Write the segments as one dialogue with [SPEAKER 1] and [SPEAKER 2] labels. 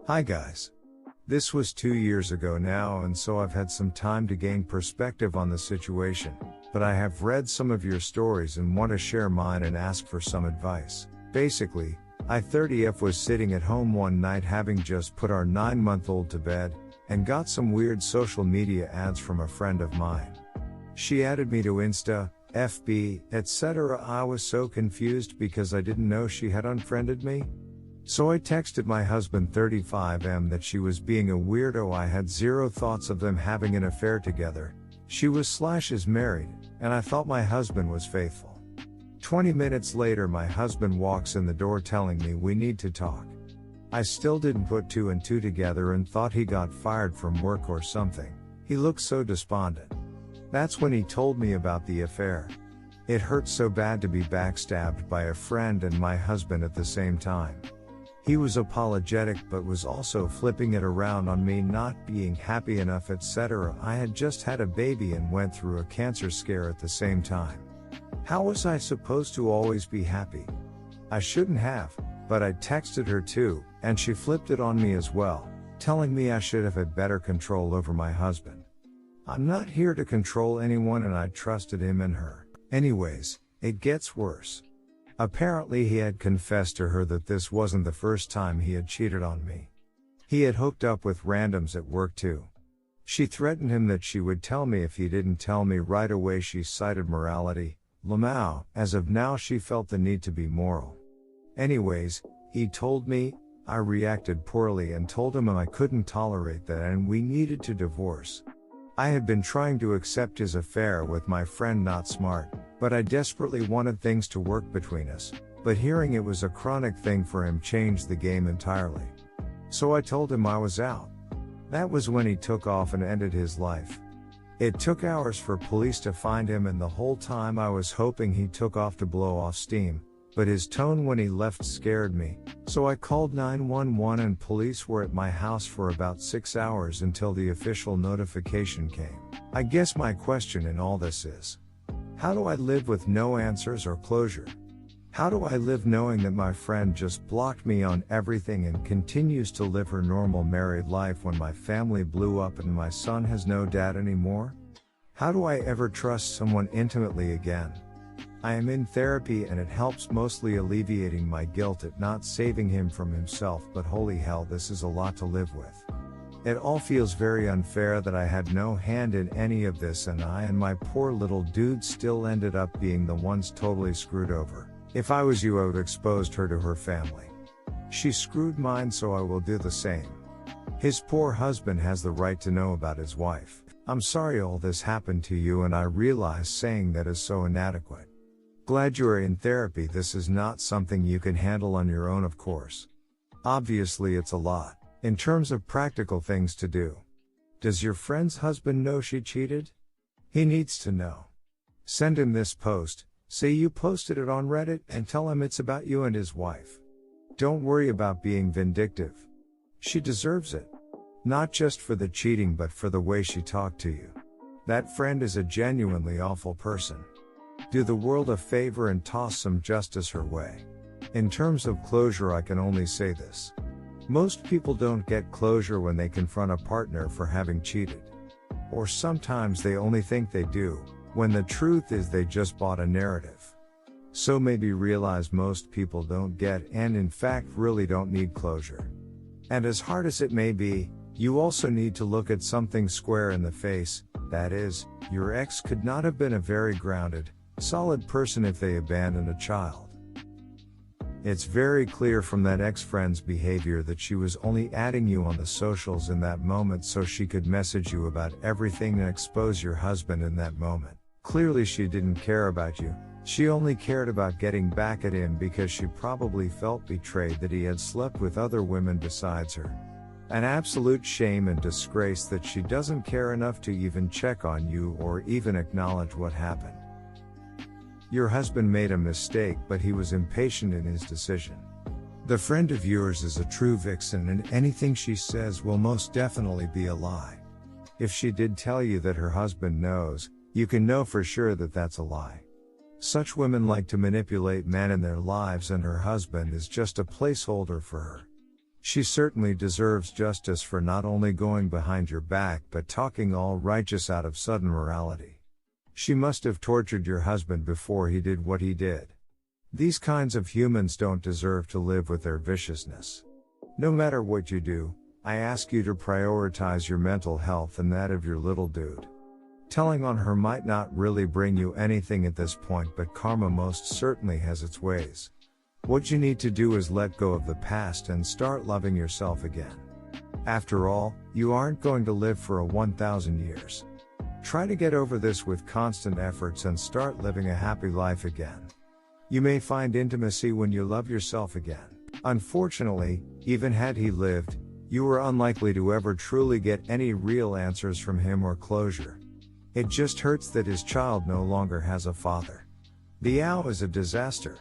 [SPEAKER 1] Hi guys. This was 2 years ago now, and so I've had some time to gain perspective on the situation, but I have read some of your stories and want to share mine and ask for some advice. Basically, I 30F was sitting at home one night having just put our 9-month-old to bed, and got some weird social media ads from a friend of mine. She added me to Insta, FB, etc. I was so confused because I didn't know she had unfriended me. So I texted my husband 35M that she was being a weirdo. I had zero thoughts of them having an affair together. She was/is married, and I thought my husband was faithful. 20 minutes later my husband walks in the door telling me we need to talk. I still didn't put two and two together and thought he got fired from work or something. He looked so despondent. That's when he told me about the affair. It hurt so bad to be backstabbed by a friend and my husband at the same time. He was apologetic but was also flipping it around on me not being happy enough, etc. I had just had a baby and went through a cancer scare at the same time. How was I supposed to always be happy? I shouldn't have, but I texted her too, and she flipped it on me as well, telling me I should have had better control over my husband. I'm not here to control anyone and I trusted him and her. Anyways, it gets worse. Apparently he had confessed to her that this wasn't the first time he had cheated on me. He had hooked up with randoms at work too. She threatened him that she would tell me if he didn't tell me right away. She cited morality, Lamau. As of now she felt the need to be moral. Anyways, he told me, I reacted poorly and told him I couldn't tolerate that and we needed to divorce. I had been trying to accept his affair with my friend, not smart, but I desperately wanted things to work between us, but hearing it was a chronic thing for him changed the game entirely. So I told him I was out. That was when he took off and ended his life. It took hours for police to find him, and the whole time I was hoping he took off to blow off steam, but his tone when he left scared me, so I called 911 and police were at my house for about 6 hours until the official notification came. I guess my question in all this is, how do I live with no answers or closure? How do I live knowing that my friend just blocked me on everything and continues to live her normal married life when my family blew up and my son has no dad anymore? How do I ever trust someone intimately again? I am in therapy and it helps, mostly alleviating my guilt at not saving him from himself, but holy hell, this is a lot to live with. It all feels very unfair that I had no hand in any of this and I and my poor little dude still ended up being the ones totally screwed over. If I was you, I would have exposed her to her family. She screwed mine, so I will do the same. His poor husband has the right to know about his wife. I'm sorry all this happened to you and I realize saying that is so inadequate. Glad you are in therapy. This is not something you can handle on your own, of course. Obviously it's a lot, in terms of practical things to do. Does your friend's husband know she cheated? He needs to know. Send him this post, say you posted it on Reddit, and tell him it's about you and his wife. Don't worry about being vindictive. She deserves it. Not just for the cheating but for the way she talked to you. That friend is a genuinely awful person. Do the world a favor and toss some justice her way. In terms of closure, I can only say this. Most people don't get closure when they confront a partner for having cheated. Or sometimes they only think they do, when the truth is they just bought a narrative. So maybe realize most people don't get, and in fact really don't need, closure. And as hard as it may be, you also need to look at something square in the face, that is, your ex could not have been a very grounded, solid person if they abandoned a child. It's very clear from that ex-friend's behavior that she was only adding you on the socials in that moment so she could message you about everything and expose your husband in that moment. Clearly she didn't care about you, she only cared about getting back at him because she probably felt betrayed that he had slept with other women besides her. An absolute shame and disgrace that she doesn't care enough to even check on you or even acknowledge what happened. Your husband made a mistake, but he was impatient in his decision. The friend of yours is a true vixen and anything she says will most definitely be a lie. If she did tell you that her husband knows, you can know for sure that that's a lie. Such women like to manipulate men in their lives and her husband is just a placeholder for her. She certainly deserves justice for not only going behind your back but talking all righteous out of sudden morality. She must have tortured your husband before he did what he did. These kinds of humans don't deserve to live with their viciousness. No matter what you do, I ask you to prioritize your mental health and that of your little dude. Telling on her might not really bring you anything at this point, but karma most certainly has its ways. What you need to do is let go of the past and start loving yourself again. After all, you aren't going to live for a 1,000 years. Try to get over this with constant efforts and start living a happy life again. You may find intimacy when you love yourself again. Unfortunately, even had he lived, you were unlikely to ever truly get any real answers from him or closure. It just hurts that his child no longer has a father. The owl is a disaster.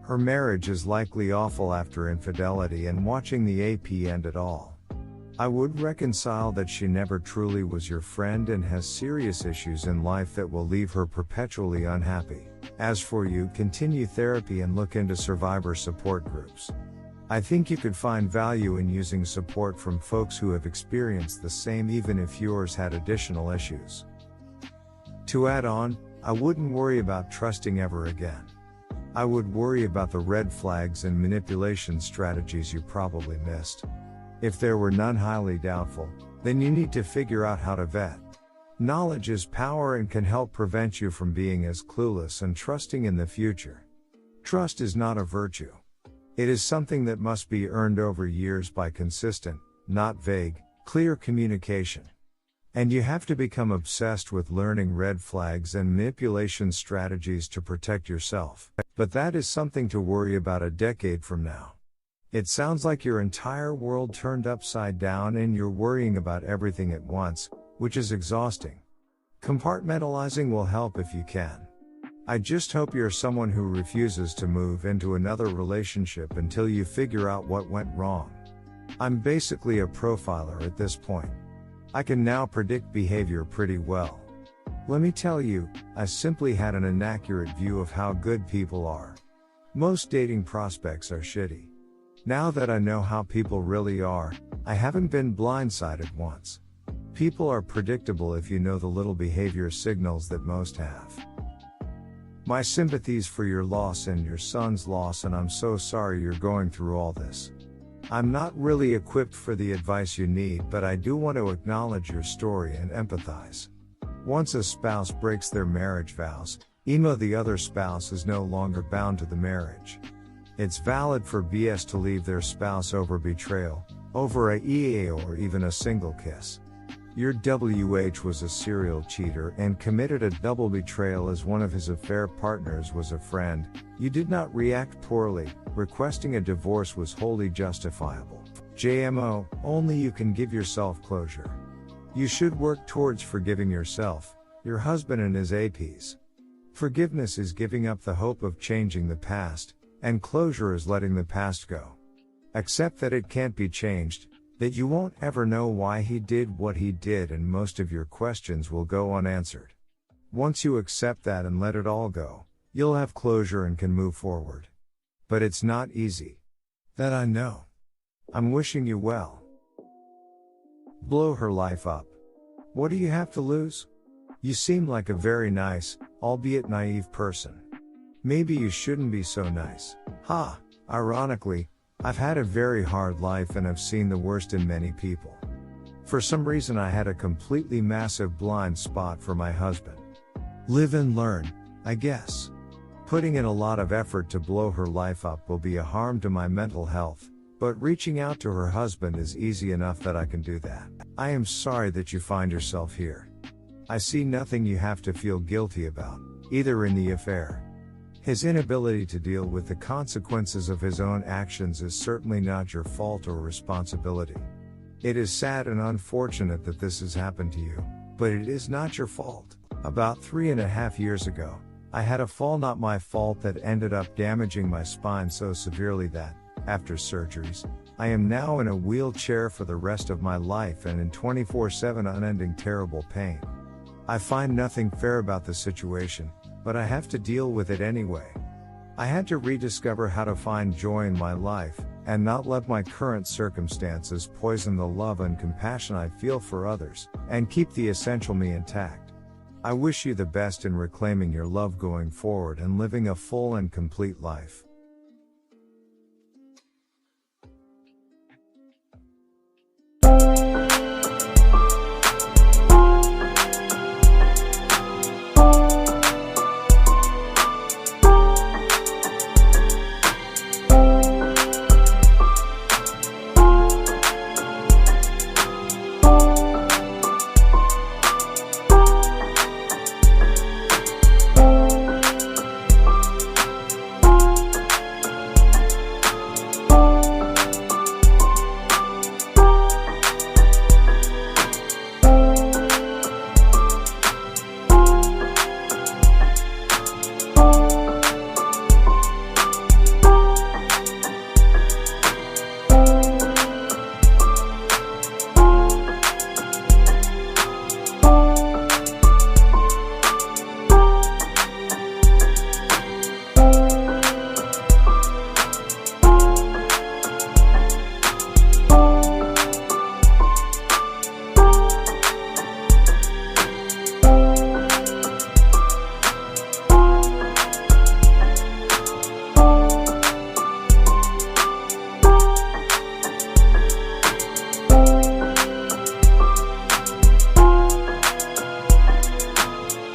[SPEAKER 1] Her marriage is likely awful after infidelity and watching the AP end it all. I would reconcile that she never truly was your friend and has serious issues in life that will leave her perpetually unhappy. As for you, continue therapy and look into survivor support groups. I think you could find value in using support from folks who have experienced the same, even if yours had additional issues. To add on, I wouldn't worry about trusting ever again. I would worry about the red flags and manipulation strategies you probably missed. If there were none, highly doubtful, then you need to figure out how to vet. Knowledge is power and can help prevent you from being as clueless and trusting in the future. Trust is not a virtue. It is something that must be earned over years by consistent, not vague, clear communication. And you have to become obsessed with learning red flags and manipulation strategies to protect yourself. But that is something to worry about a decade from now. It sounds like your entire world turned upside down and you're worrying about everything at once, which is exhausting. Compartmentalizing will help if you can. I just hope you're someone who refuses to move into another relationship until you figure out what went wrong. I'm basically a profiler at this point. I can now predict behavior pretty well. Let me tell you, I simply had an inaccurate view of how good people are. Most dating prospects are shitty. Now that I know how people really are, I haven't been blindsided once. People are predictable if you know the little behavior signals that most have. My sympathies for your loss and your son's loss, and I'm so sorry you're going through all this. I'm not really equipped for the advice you need, but I do want to acknowledge your story and empathize. Once a spouse breaks their marriage vows, the other spouse is no longer bound to the marriage. It's valid for BS to leave their spouse over betrayal, over a EA or even a single kiss. Your WH was a serial cheater and committed a double betrayal as one of his affair partners was a friend. You did not react poorly. Requesting a divorce was wholly justifiable. JMO, only you can give yourself closure. You should work towards forgiving yourself, your husband and his APs. Forgiveness is giving up the hope of changing the past, and closure is letting the past go. Accept that it can't be changed, that you won't ever know why he did what he did, and most of your questions will go unanswered. Once you accept that and let it all go, you'll have closure and can move forward. But it's not easy. That I know. I'm wishing you well. Blow her life up. What do you have to lose? You seem like a very nice, albeit naive person. Maybe you shouldn't be so nice. Ha! Ironically, I've had a very hard life and have seen the worst in many people. For some reason I had a completely massive blind spot for my husband. Live and learn, I guess. Putting in a lot of effort to blow her life up will be a harm to my mental health, but reaching out to her husband is easy enough that I can do that. I am sorry that you find yourself here. I see nothing you have to feel guilty about, either in the affair. His inability to deal with the consequences of his own actions is certainly not your fault or responsibility. It is sad and unfortunate that this has happened to you, but it is not your fault. About 3.5 years ago, I had a fall, not my fault, that ended up damaging my spine so severely that, after surgeries, I am now in a wheelchair for the rest of my life and in 24/7 unending terrible pain. I find nothing fair about the situation, but I have to deal with it anyway. I had to rediscover how to find joy in my life, and not let my current circumstances poison the love and compassion I feel for others, and keep the essential me intact. I wish you the best in reclaiming your love going forward and living a full and complete life.